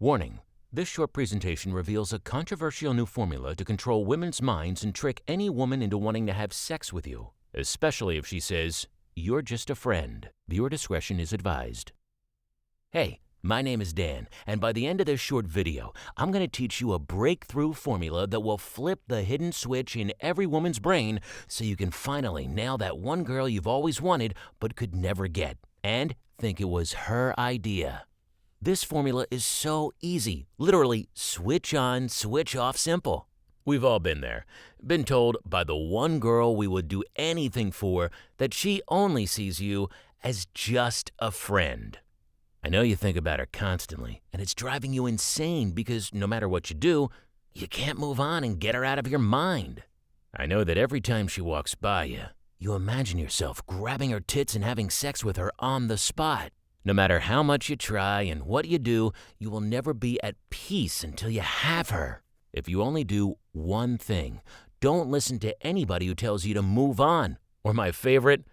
Warning: this short presentation reveals a controversial new formula to control women's minds and trick any woman into wanting to have sex with you, especially if she says, "You're just a friend." Viewer discretion is advised. Hey, my name is Dan, and by the end of this short video, I'm going to teach you a breakthrough formula that will flip the hidden switch in every woman's brain so you can finally nail that one girl you've always wanted but could never get, and think it was her idea. This formula is so easy, literally switch on, switch off simple. We've all been there, been told by the one girl we would do anything for that she only sees you as just a friend. I know you think about her constantly, and it's driving you insane because no matter what you do, you can't move on and get her out of your mind. I know that every time she walks by you, you imagine yourself grabbing her tits and having sex with her on the spot. No matter how much you try and what you do, you will never be at peace until you have her. If you only do one thing, don't listen to anybody who tells you to move on. Or my favorite,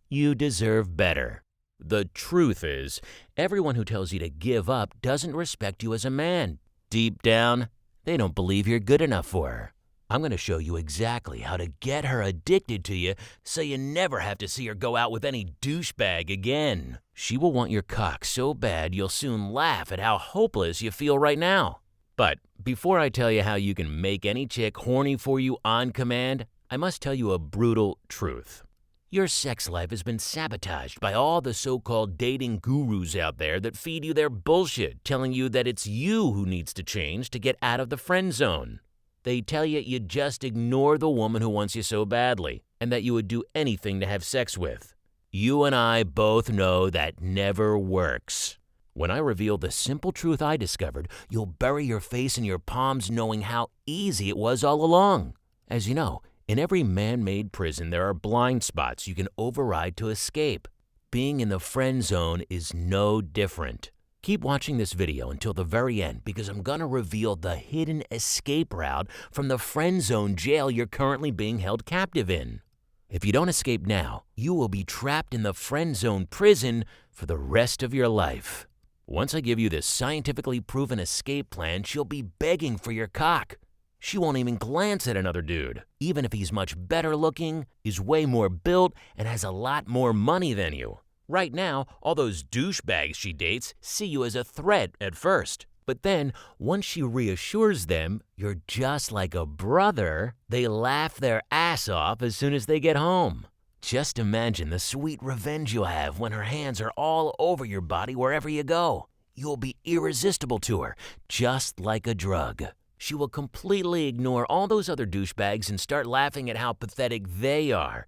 you deserve better. The truth is, everyone who tells you to give up doesn't respect you as a man. Deep down, they don't believe you're good enough for her. I'm going to show you exactly how to get her addicted to you so you never have to see her go out with any douchebag again. She will want your cock so bad you'll soon laugh at how hopeless you feel right now. But before I tell you how you can make any chick horny for you on command, I must tell you a brutal truth. Your sex life has been sabotaged by all the so-called dating gurus out there that feed you their bullshit, telling you that it's you who needs to change to get out of the friend zone. They tell you you just ignore the woman who wants you so badly, and that you would do anything to have sex with. You and I both know that never works. When I reveal the simple truth I discovered, you'll bury your face in your palms knowing how easy it was all along. As you know, in every man-made prison, there are blind spots you can override to escape. Being in the friend zone is no different. Keep watching this video until the very end because I'm going to reveal the hidden escape route from the friend zone jail you're currently being held captive in. If you don't escape now, you will be trapped in the friend zone prison for the rest of your life. Once I give you this scientifically proven escape plan, she'll be begging for your cock. She won't even glance at another dude, even if he's much better looking, is way more built, and has a lot more money than you. Right now, all those douchebags she dates see you as a threat at first. But then, once she reassures them you're just like a brother, they laugh their ass off as soon as they get home. Just imagine the sweet revenge you'll have when her hands are all over your body wherever you go. You'll be irresistible to her, just like a drug. She will completely ignore all those other douchebags and start laughing at how pathetic they are.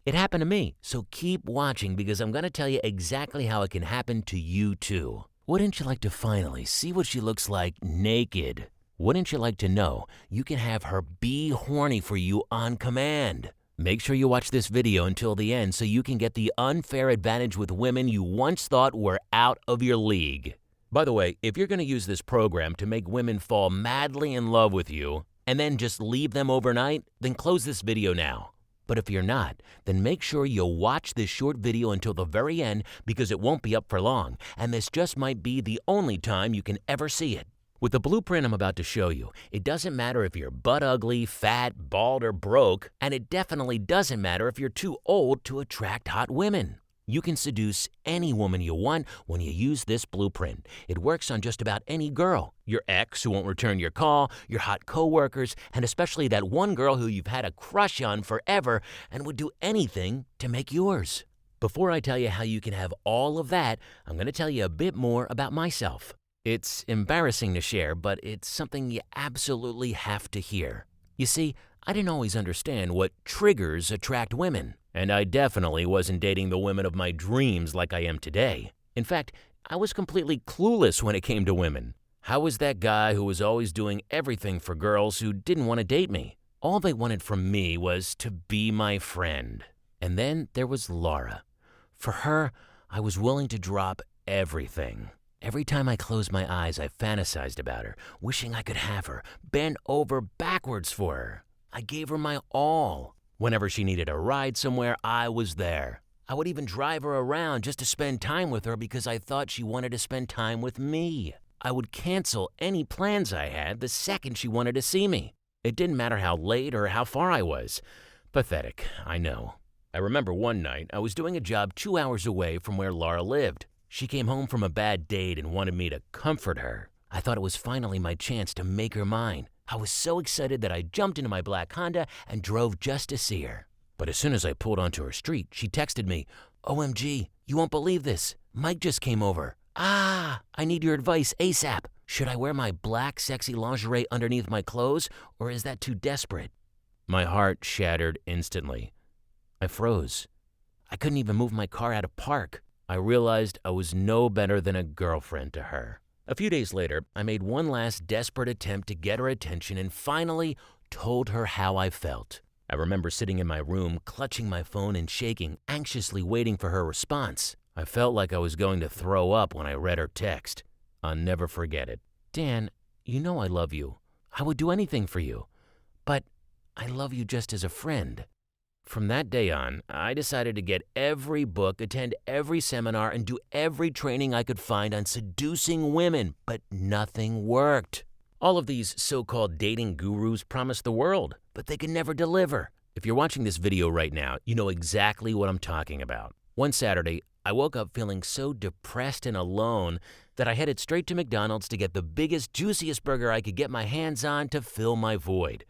It happened to me, so keep watching because I'm going to tell you exactly how it can happen to you too. Wouldn't you like to finally see what she looks like naked? Wouldn't you like to know you can have her be horny for you on command? Make sure you watch this video until the end so you can get the unfair advantage with women you once thought were out of your league. By the way, if you're going to use this program to make women fall madly in love with you and then just leave them overnight, then close this video now. But if you're not, then make sure you'll watch this short video until the very end because it won't be up for long, and this just might be the only time you can ever see it. With the blueprint I'm about to show you, it doesn't matter if you're butt ugly, fat, bald, or broke, and it definitely doesn't matter if you're too old to attract hot women. You can seduce any woman you want when you use this blueprint. It works on just about any girl. Your ex who won't return your call, your hot coworkers, and especially that one girl who you've had a crush on forever and would do anything to make yours. Before I tell you how you can have all of that, I'm going to tell you a bit more about myself. It's embarrassing to share, but it's something you absolutely have to hear. You see, I didn't always understand what triggers attract women. And I definitely wasn't dating the women of my dreams like I am today. In fact, I was completely clueless when it came to women. How was that guy who was always doing everything for girls who didn't want to date me? All they wanted from me was to be my friend. And then there was Laura. For her, I was willing to drop everything. Every time I closed my eyes, I fantasized about her, wishing I could have her, bent over backwards for her. I gave her my all. Whenever she needed a ride somewhere, I was there. I would even drive her around just to spend time with her because I thought she wanted to spend time with me. I would cancel any plans I had the second she wanted to see me. It didn't matter how late or how far I was. Pathetic, I know. I remember one night I was doing a job 2 hours away from where Laura lived. She came home from a bad date and wanted me to comfort her. I thought it was finally my chance to make her mine. I was so excited that I jumped into my black Honda and drove just to see her. But as soon as I pulled onto her street, she texted me, "OMG, you won't believe this. Mike just came over. I need your advice ASAP. Should I wear my black sexy lingerie underneath my clothes, or is that too desperate?" My heart shattered instantly. I froze. I couldn't even move my car out of park. I realized I was no better than a girlfriend to her. A few days later, I made one last desperate attempt to get her attention and finally told her how I felt. I remember sitting in my room, clutching my phone and shaking, anxiously waiting for her response. I felt like I was going to throw up when I read her text. I'll never forget it. "Dan, you know I love you. I would do anything for you. But I love you just as a friend." From that day on, I decided to get every book, attend every seminar, and do every training I could find on seducing women, but nothing worked. All of these so-called dating gurus promise the world, but they can never deliver. If you're watching this video right now, you know exactly what I'm talking about. One Saturday, I woke up feeling so depressed and alone that I headed straight to McDonald's to get the biggest, juiciest burger I could get my hands on to fill my void.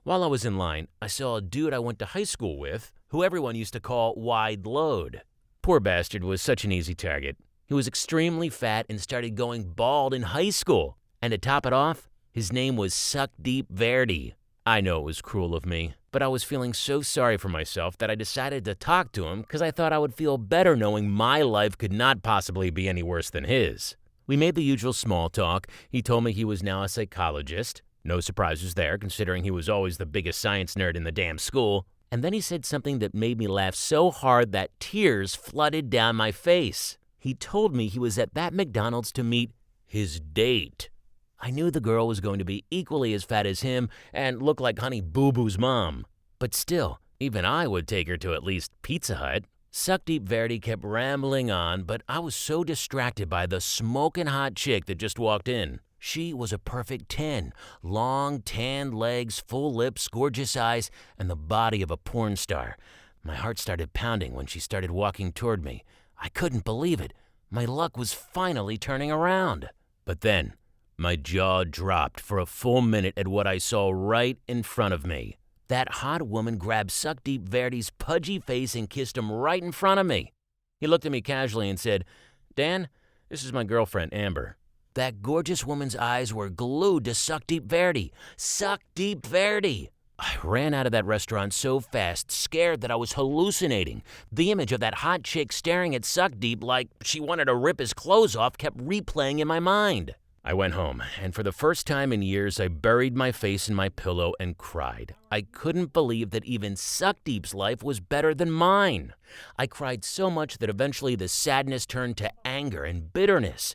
While I was in line, I saw a dude I went to high school with, who everyone used to call Wide Load. Poor bastard was such an easy target. He was extremely fat and started going bald in high school. And to top it off, his name was Suck Deep Verdi. I know it was cruel of me, but I was feeling so sorry for myself that I decided to talk to him because I thought I would feel better knowing my life could not possibly be any worse than his. We made the usual small talk. He told me he was now a psychologist. No surprises there, considering he was always the biggest science nerd in the damn school. And then he said something that made me laugh so hard that tears flooded down my face. He told me he was at that McDonald's to meet his date. I knew the girl was going to be equally as fat as him and look like Honey Boo Boo's mom. But still, even I would take her to at least Pizza Hut. Suck Deep Verdi kept rambling on, but I was so distracted by the smoking hot chick that just walked in. She was a perfect 10, long, tanned legs, full lips, gorgeous eyes, and the body of a porn star. My heart started pounding when she started walking toward me. I couldn't believe it. My luck was finally turning around. But then, my jaw dropped for a full minute at what I saw right in front of me. That hot woman grabbed Suck Deep Verdi's pudgy face and kissed him right in front of me. He looked at me casually and said, "Dan, this is my girlfriend, Amber." That gorgeous woman's eyes were glued to Suck Deep Verdi. Suck Deep Verdi! I ran out of that restaurant so fast, scared that I was hallucinating. The image of that hot chick staring at Suck Deep like she wanted to rip his clothes off kept replaying in my mind. I went home, and for the first time in years, I buried my face in my pillow and cried. I couldn't believe that even Suck Deep's life was better than mine. I cried so much that eventually the sadness turned to anger and bitterness.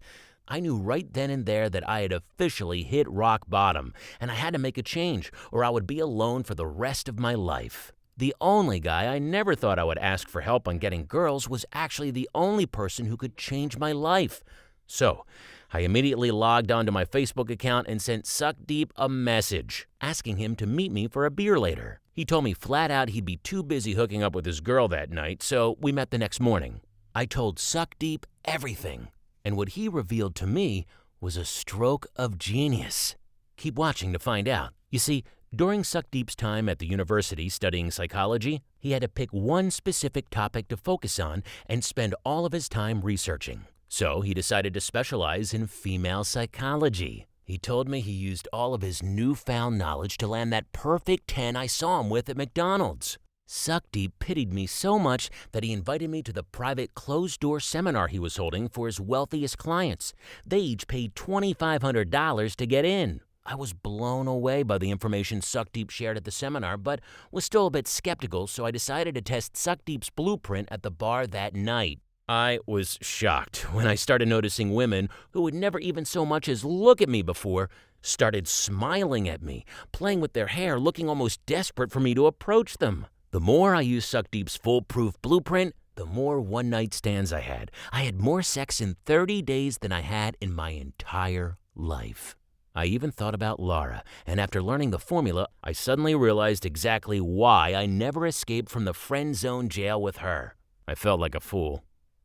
I knew right then and there that I had officially hit rock bottom, and I had to make a change, or I would be alone for the rest of my life. The only guy I never thought I would ask for help on getting girls was actually the only person who could change my life. So, I immediately logged onto my Facebook account and sent Suck Deep a message, asking him to meet me for a beer later. He told me flat out he'd be too busy hooking up with his girl that night, so we met the next morning. I told Suck Deep everything. And what he revealed to me was a stroke of genius. Keep watching to find out. You see, during Suck Deep's time at the university studying psychology, he had to pick one specific topic to focus on and spend all of his time researching. So he decided to specialize in female psychology. He told me he used all of his newfound knowledge to land that perfect 10 I saw him with at McDonald's. Suck Deep pitied me so much that he invited me to the private closed-door seminar he was holding for his wealthiest clients. They each paid $2,500 to get in. I was blown away by the information Suck Deep shared at the seminar, but was still a bit skeptical, so I decided to test Suck Deep's blueprint at the bar that night. I was shocked when I started noticing women who would never even so much as look at me before started smiling at me, playing with their hair, looking almost desperate for me to approach them. The more I used Suck Deep's foolproof blueprint, the more one-night stands I had more sex in 30 days than I had in my entire life. I even thought about Laura, and after learning the formula, I suddenly realized exactly why I never escaped from the friend zone jail with her. I felt like a fool.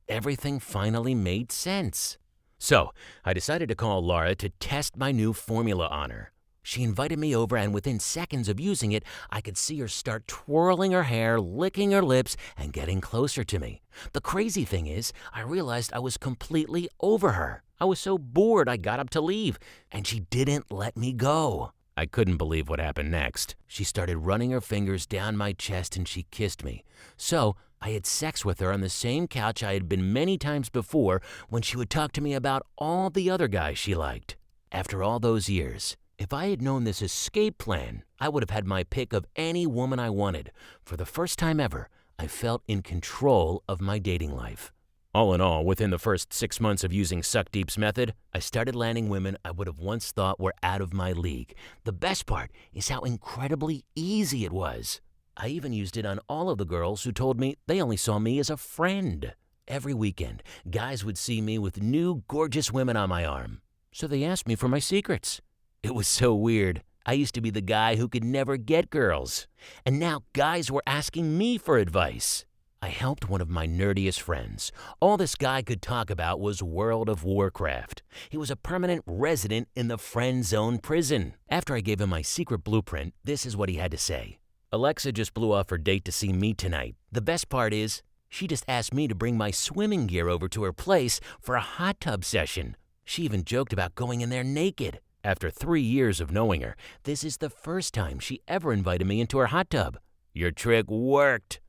Everything finally made sense. So, I decided to call Laura to test my new formula on her. She invited me over, and within seconds of using it, I could see her start twirling her hair, licking her lips, and getting closer to me. The crazy thing is, I realized I was completely over her. I was so bored I got up to leave, and she didn't let me go. I couldn't believe what happened next. She started running her fingers down my chest and she kissed me. So, I had sex with her on the same couch I had been many times before when she would talk to me about all the other guys she liked. After all those years, if I had known this escape plan, I would have had my pick of any woman I wanted. For the first time ever, I felt in control of my dating life. All in all, within the first 6 months of using Suck Deep's method, I started landing women I would have once thought were out of my league. The best part is how incredibly easy it was. I even used it on all of the girls who told me they only saw me as a friend. Every weekend, guys would see me with new, gorgeous women on my arm. So they asked me for my secrets. It was so weird. I used to be the guy who could never get girls. And now guys were asking me for advice. I helped one of my nerdiest friends. All this guy could talk about was World of Warcraft. He was a permanent resident in the friend zone prison. After I gave him my secret blueprint, this is what he had to say. Alexa just blew off her date to see me tonight. The best part is, she just asked me to bring my swimming gear over to her place for a hot tub session. She even joked about going in there naked. After 3 years of knowing her, this is the first time she ever invited me into her hot tub. Your trick worked.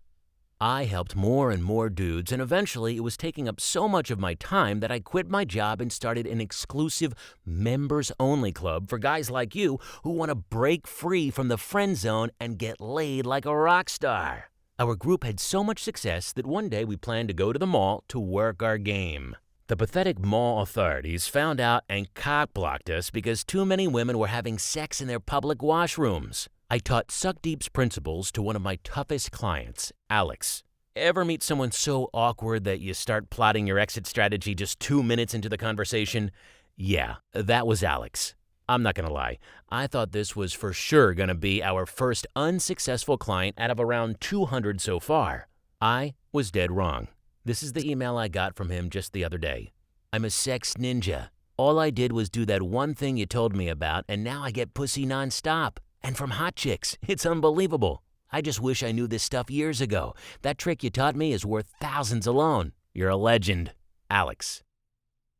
I helped more and more dudes, and eventually it was taking up so much of my time that I quit my job and started an exclusive members-only club for guys like you who want to break free from the friend zone and get laid like a rock star. Our group had so much success that one day we planned to go to the mall to work our game. The pathetic mall authorities found out and cock-blocked us because too many women were having sex in their public washrooms. I taught Suck Deep's principles to one of my toughest clients, Alex. Ever meet someone so awkward that you start plotting your exit strategy just 2 minutes into the conversation? Yeah, that was Alex. I'm not gonna lie, I thought this was for sure gonna be our first unsuccessful client out of around 200 so far. I was dead wrong. This is the email I got from him just the other day. I'm a sex ninja. All I did was do that one thing you told me about, and now I get pussy nonstop. And from hot chicks. It's unbelievable. I just wish I knew this stuff years ago. That trick you taught me is worth thousands alone. You're a legend. Alex.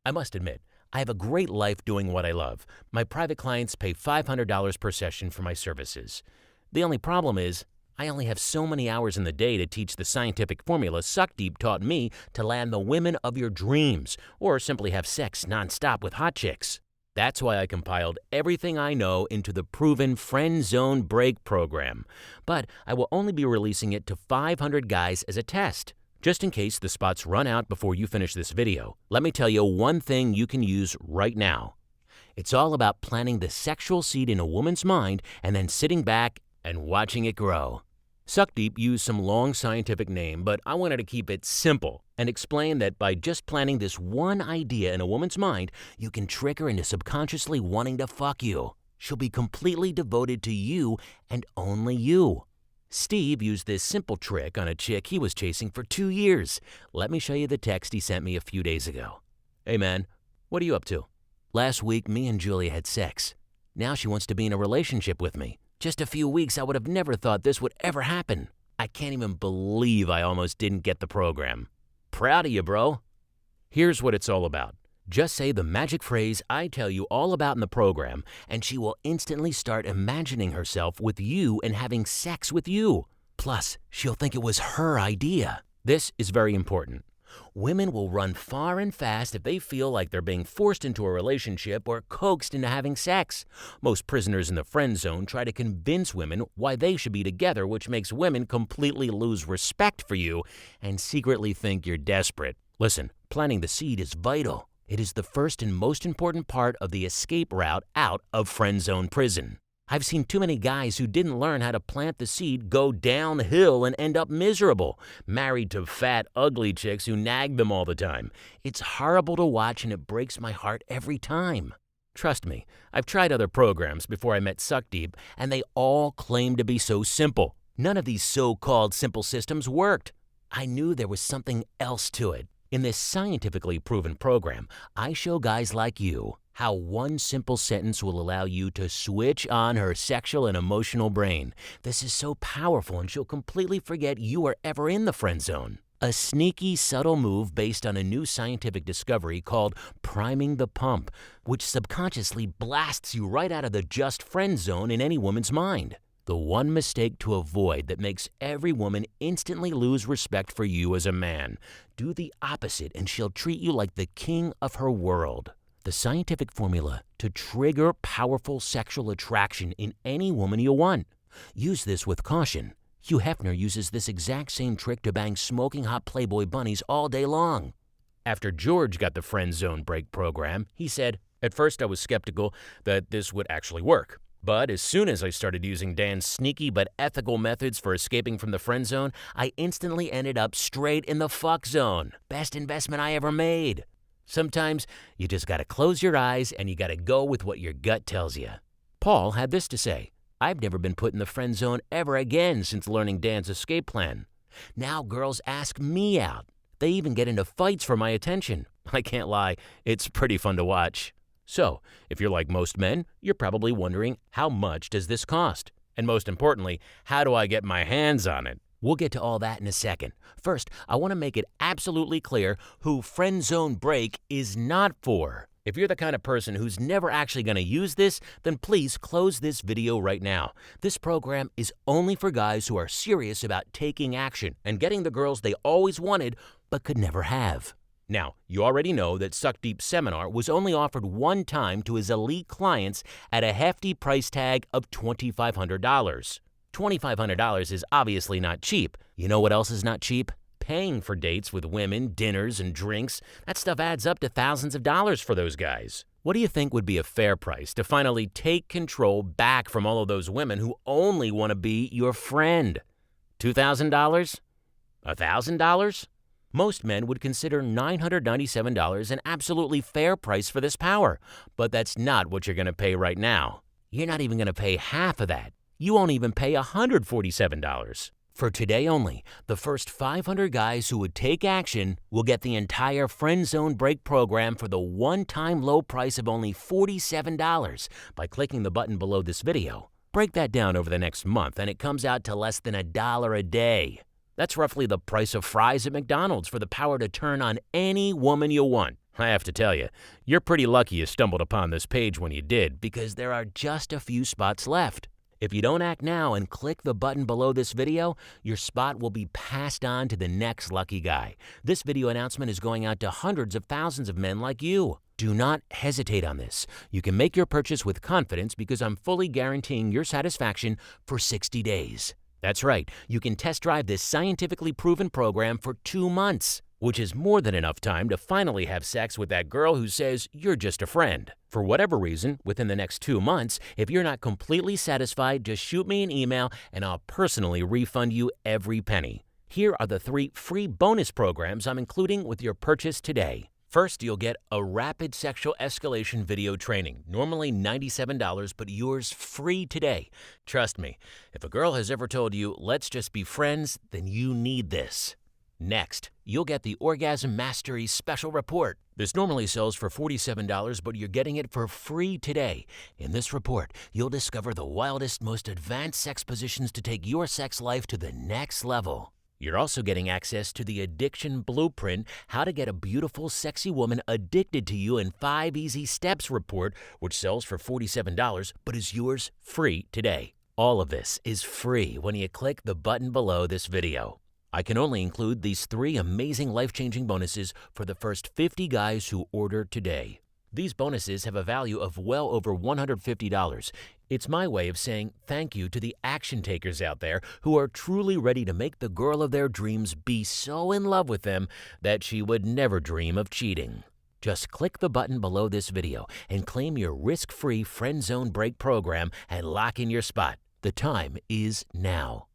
I must admit, I have a great life doing what I love. My private clients pay $500 per session for my services. The only problem is, I only have so many hours in the day to teach the scientific formula Suck Deep taught me to land the women of your dreams, or simply have sex nonstop with hot chicks. That's why I compiled everything I know into the proven Friend Zone Break program. But I will only be releasing it to 500 guys as a test. Just in case the spots run out before you finish this video, let me tell you one thing you can use right now. It's all about planting the sexual seed in a woman's mind and then sitting back and watching it grow. Suck Deep used some long scientific name, but I wanted to keep it simple and explain that by just planting this one idea in a woman's mind, you can trick her into subconsciously wanting to fuck you. She'll be completely devoted to you and only you. Steve used this simple trick on a chick he was chasing for 2 years. Let me show you the text he sent me a few days ago. Hey man, what are you up to? Last week, me and Julia had sex. Now she wants to be in a relationship with me. Just a few weeks, I would have never thought this would ever happen. I can't even believe I almost didn't get the program. Proud of you, bro. Here's what it's all about. Just say the magic phrase I tell you all about in the program, and she will instantly start imagining herself with you and having sex with you. Plus, she'll think it was her idea. This is very important. Women will run far and fast if they feel like they're being forced into a relationship or coaxed into having sex. Most prisoners in the friend zone try to convince women why they should be together, which makes women completely lose respect for you and secretly think you're desperate. Listen, planting the seed is vital. It is the first and most important part of the escape route out of friend zone prison. I've seen too many guys who didn't learn how to plant the seed go downhill and end up miserable, married to fat, ugly chicks who nag them all the time. It's horrible to watch and it breaks my heart every time. Trust me, I've tried other programs before I met Suck Deep, and they all claim to be so simple. None of these so-called simple systems worked. I knew there was something else to it. In this scientifically proven program, I show guys like you how one simple sentence will allow you to switch on her sexual and emotional brain. This is so powerful, and she'll completely forget you were ever in the friend zone. A sneaky, subtle move based on a new scientific discovery called priming the pump, which subconsciously blasts you right out of the just friend zone in any woman's mind. The one mistake to avoid that makes every woman instantly lose respect for you as a man. Do the opposite and she'll treat you like the king of her world. The scientific formula to trigger powerful sexual attraction in any woman you want. Use this with caution. Hugh Hefner uses this exact same trick to bang smoking hot Playboy bunnies all day long. After George got the Friend Zone Break program, he said, "At first I was skeptical that this would actually work. But as soon as I started using Dan's sneaky but ethical methods for escaping from the friend zone, I instantly ended up straight in the fuck zone. Best investment I ever made." Sometimes you just gotta close your eyes and you gotta go with what your gut tells you. Paul had this to say, "I've never been put in the friend zone ever again since learning Dan's escape plan. Now girls ask me out. They even get into fights for my attention. I can't lie, it's pretty fun to watch." So, if you're like most men, you're probably wondering, how much does this cost? And most importantly, how do I get my hands on it? We'll get to all that in a second. First, I want to make it absolutely clear who Friend Zone Break is not for. If you're the kind of person who's never actually going to use this, then please close this video right now. This program is only for guys who are serious about taking action and getting the girls they always wanted but could never have. Now, you already know that Suck Deep's seminar was only offered one time to his elite clients at a hefty price tag of $2,500. $2,500 is obviously not cheap. You know what else is not cheap? Paying for dates with women, dinners, and drinks. That stuff adds up to thousands of dollars for those guys. What do you think would be a fair price to finally take control back from all of those women who only want to be your friend? $2,000? $1,000? Most men would consider $997 an absolutely fair price for this power, but that's not what you're going to pay right now. You're not even going to pay half of that. You won't even pay $147. For today only, the first 500 guys who would take action will get the entire Friend Zone Break program for the one-time low price of only $47 by clicking the button below this video. Break that down over the next month and it comes out to less than $1 a day. That's roughly the price of fries at McDonald's for the power to turn on any woman you want. I have to tell you, you're pretty lucky you stumbled upon this page when you did, because there are just a few spots left. If you don't act now and click the button below this video, your spot will be passed on to the next lucky guy. This video announcement is going out to hundreds of thousands of men like you. Do not hesitate on this. You can make your purchase with confidence because I'm fully guaranteeing your satisfaction for 60 days. That's right, you can test drive this scientifically proven program for 2 months, which is more than enough time to finally have sex with that girl who says you're just a friend. For whatever reason, within the next 2 months, if you're not completely satisfied, just shoot me an email and I'll personally refund you every penny. Here are the 3 free bonus programs I'm including with your purchase today. First, you'll get a rapid sexual escalation video training, normally $97, but yours free today. Trust me, if a girl has ever told you, "Let's just be friends," then you need this. Next, you'll get the Orgasm Mastery Special Report. This normally sells for $47, but you're getting it for free today. In this report, you'll discover the wildest, most advanced sex positions to take your sex life to the next level. You're also getting access to the Addiction Blueprint, How to Get a Beautiful, Sexy Woman Addicted to You in 5 Easy Steps report, which sells for $47, but is yours free today. All of this is free when you click the button below this video. I can only include these 3 amazing life-changing bonuses for the first 50 guys who order today. These bonuses have a value of well over $150. It's my way of saying thank you to the action takers out there who are truly ready to make the girl of their dreams be so in love with them that she would never dream of cheating. Just click the button below this video and claim your risk-free friend zone break program and lock in your spot. The time is now.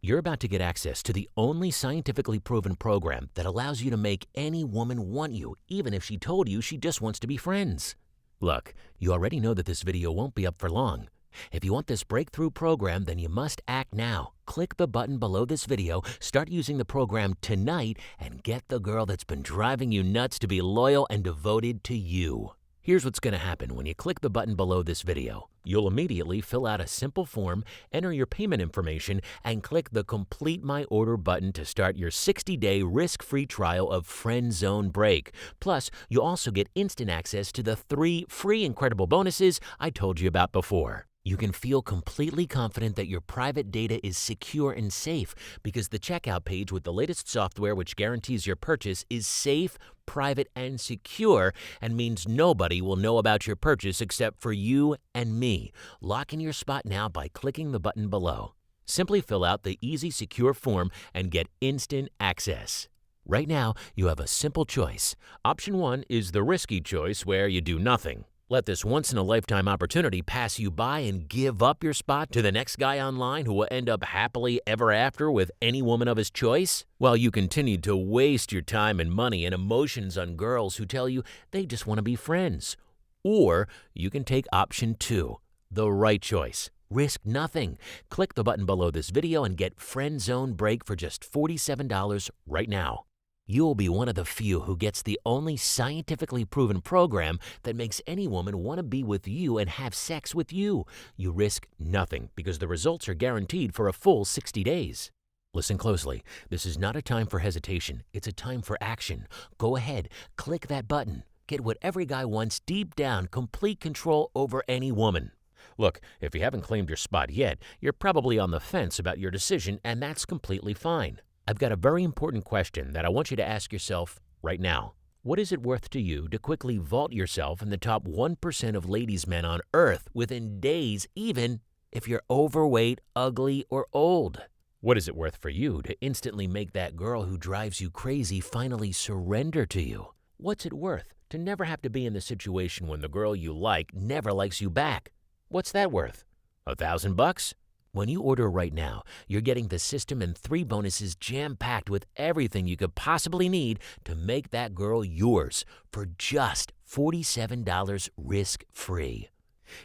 You're about to get access to the only scientifically proven program that allows you to make any woman want you, even if she told you she just wants to be friends. Look, you already know that this video won't be up for long. If you want this breakthrough program, then you must act now. Click the button below this video, start using the program tonight, and get the girl that's been driving you nuts to be loyal and devoted to you. Here's what's going to happen when you click the button below this video. You'll immediately fill out a simple form, enter your payment information, and click the Complete My Order button to start your 60-day risk-free trial of Friend Zone Break. Plus, you'll also get instant access to the 3 free incredible bonuses I told you about before. You can feel completely confident that your private data is secure and safe because the checkout page with the latest software which guarantees your purchase is safe, private, and secure and means nobody will know about your purchase except for you and me. Lock in your spot now by clicking the button below. Simply fill out the easy, secure form and get instant access. Right now, you have a simple choice. Option 1 is the risky choice where you do nothing. Let this once-in-a-lifetime opportunity pass you by and give up your spot to the next guy online who will end up happily ever after with any woman of his choice, while you continue to waste your time and money and emotions on girls who tell you they just want to be friends. Or you can take option 2, the right choice. Risk nothing. Click the button below this video and get Friend Zone Break for just $47 right now. You'll be one of the few who gets the only scientifically proven program that makes any woman want to be with you and have sex with you. You risk nothing because the results are guaranteed for a full 60 days. Listen closely. This is not a time for hesitation. It's a time for action. Go ahead, click that button. Get what every guy wants deep down, complete control over any woman. Look, if you haven't claimed your spot yet, you're probably on the fence about your decision, and that's completely fine. I've got a very important question that I want you to ask yourself right now. What is it worth to you to quickly vault yourself in the top 1% of ladies' men on Earth within days, even if you're overweight, ugly, or old? What is it worth for you to instantly make that girl who drives you crazy finally surrender to you? What's it worth to never have to be in the situation when the girl you like never likes you back? What's that worth? $1,000? When you order right now, you're getting the system and 3 bonuses jam-packed with everything you could possibly need to make that girl yours for just $47 risk-free.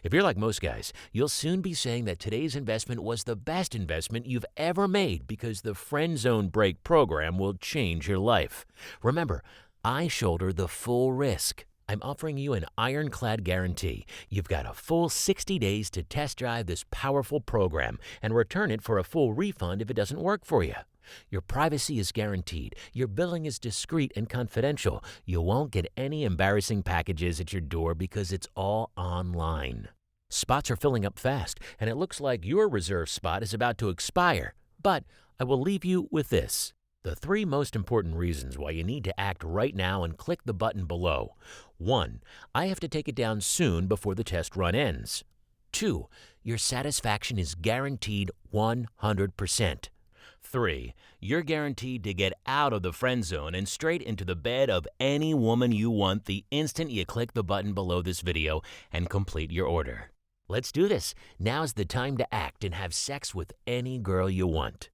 If you're like most guys, you'll soon be saying that today's investment was the best investment you've ever made because the Friend Zone Break program will change your life. Remember, I shoulder the full risk. I'm offering you an ironclad guarantee. You've got a full 60 days to test drive this powerful program and return it for a full refund if it doesn't work for you. Your privacy is guaranteed. Your billing is discreet and confidential. You won't get any embarrassing packages at your door because it's all online. Spots are filling up fast, and it looks like your reserved spot is about to expire. But I will leave you with this. The 3 most important reasons why you need to act right now and click the button below. 1. I have to take it down soon before the test run ends. 2. Your satisfaction is guaranteed 100%. 3. You're guaranteed to get out of the friend zone and straight into the bed of any woman you want the instant you click the button below this video and complete your order. Let's do this. Now's the time to act and have sex with any girl you want.